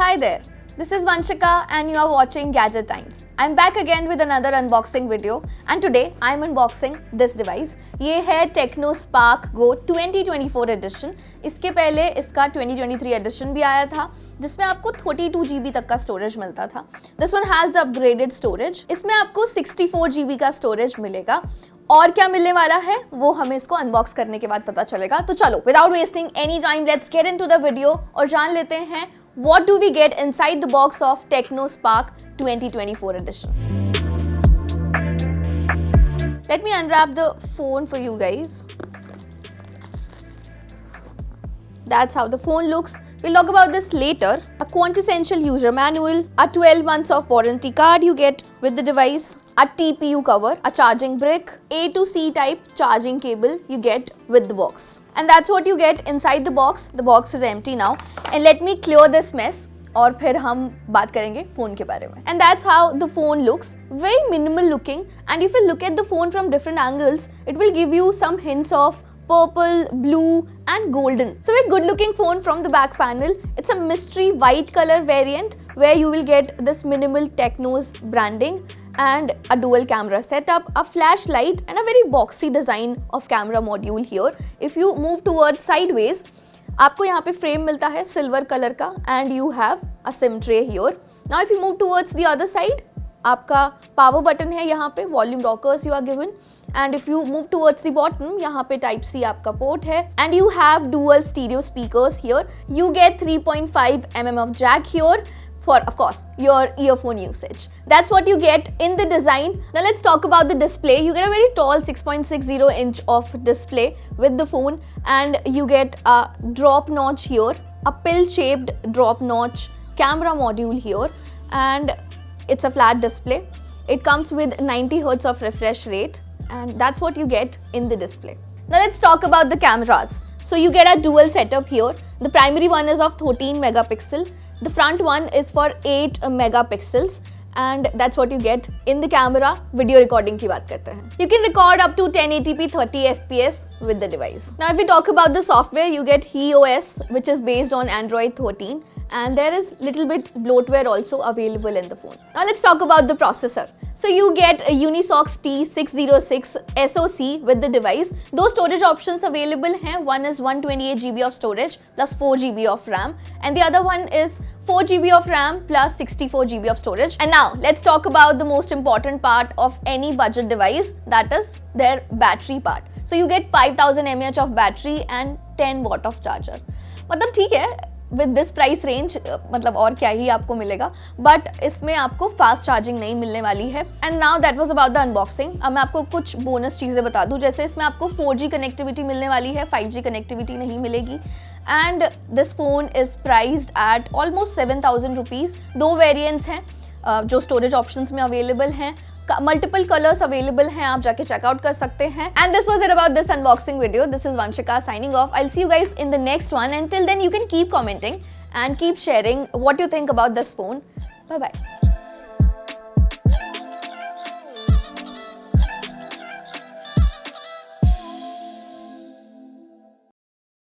Hi there, this is Vanshika and you are watching Gadget Times. I'm back again with another unboxing video and today I'm unboxing this device. ये है Tecno Spark Go 2024 edition. इसके पहले इसका 2023 edition भी आया था जिसमें आपको 32 GB तक का स्टोरेज मिलता था. This one has the upgraded storage. इसमें आपको 64 GB का स्टोरेज मिलेगा. और क्या मिलने वाला है वो हमें इसको अनबॉक्स करने के बाद पता चलेगा. तो चलो without wasting any time let's get into the video और जान लेते हैं what do we get inside the box of Tecno Spark 2024 edition. Let me unwrap the phone for you guys. That's how the phone looks. We'll talk about this later. A quintessential user manual, a 12 months of warranty card you get with the device, a TPU cover, a charging brick, A to C type charging cable you get with the box. And that's what you get inside the box. The box is empty now. And let me clear this mess. और फिर हम बात करेंगे phone के बारे में. And that's how the phone looks. Very minimal looking. And if you look at the phone from different angles, it will give you some hints of purple, blue and golden. So a good looking phone from the back panel. It's a mystery white color variant where you will get this minimal Tecno's branding and a dual camera setup, a flashlight and a very boxy design of camera module here. If you move towards sideways, आपको यहाँ पे frame मिलता है silver color का and you have a SIM tray here. Now if you move towards the other side, आपका power button है यहाँ पे, volume rockers you are given. And if you move towards the bottom, यहाँ पे Type C आपका port है and you have dual stereo speakers here. You get 3.5 mm of jack here for, of course, your earphone usage. That's what you get in the design. Now let's talk about the display. You get a very tall 6.60 inch of display with the phone and you get a drop notch here, a pill-shaped drop notch camera module here and it's a flat display. It comes with 90 Hz of refresh rate. And that's what you get in the display. Now let's talk about the cameras. So you get a dual setup here. The primary one is of 13 megapixel. The front one is for 8 megapixels. And that's what you get in the camera. Video recording की बात करते हैं. You can record up to 1080p 30 fps with the device. Now if we talk about the software, you get HeOS, which is based on Android 13. And there is little bit bloatware also available in the phone. Now let's talk about the processor. So you get a Unisoc T606 SoC with the device. Those storage options available हैं. One is 128 GB of storage plus 4 GB of RAM and the other one is 4 GB of RAM plus 64 GB of storage. And now let's talk about the most important part of any budget device, that is their battery part. So you get 5000 mAh of battery and 10 watt of charger. मतलब ठीक है, with this price range मतलब और क्या ही आपको मिलेगा, but इसमें आपको fast charging नहीं मिलने वाली है. And now that was about the unboxing. अब मैं आपको कुछ बोनस चीज़ें बता दूँ, जैसे इसमें आपको 4G कनेक्टिविटी मिलने वाली है, 5G कनेक्टिविटी नहीं मिलेगी. And this phone is priced at almost 7,000 rupees. दो वेरिएंट्स हैं जो स्टोरेज ऑप्शंस में अवेलेबल हैं. Multiple colors available हैं, आप जाके चेकआउट कर सकते हैं. And this was it about this unboxing video. This is Vanshika signing off. I'll see you guys in the next one. Until then, you can keep commenting and keep sharing what you think about this phone. Bye bye.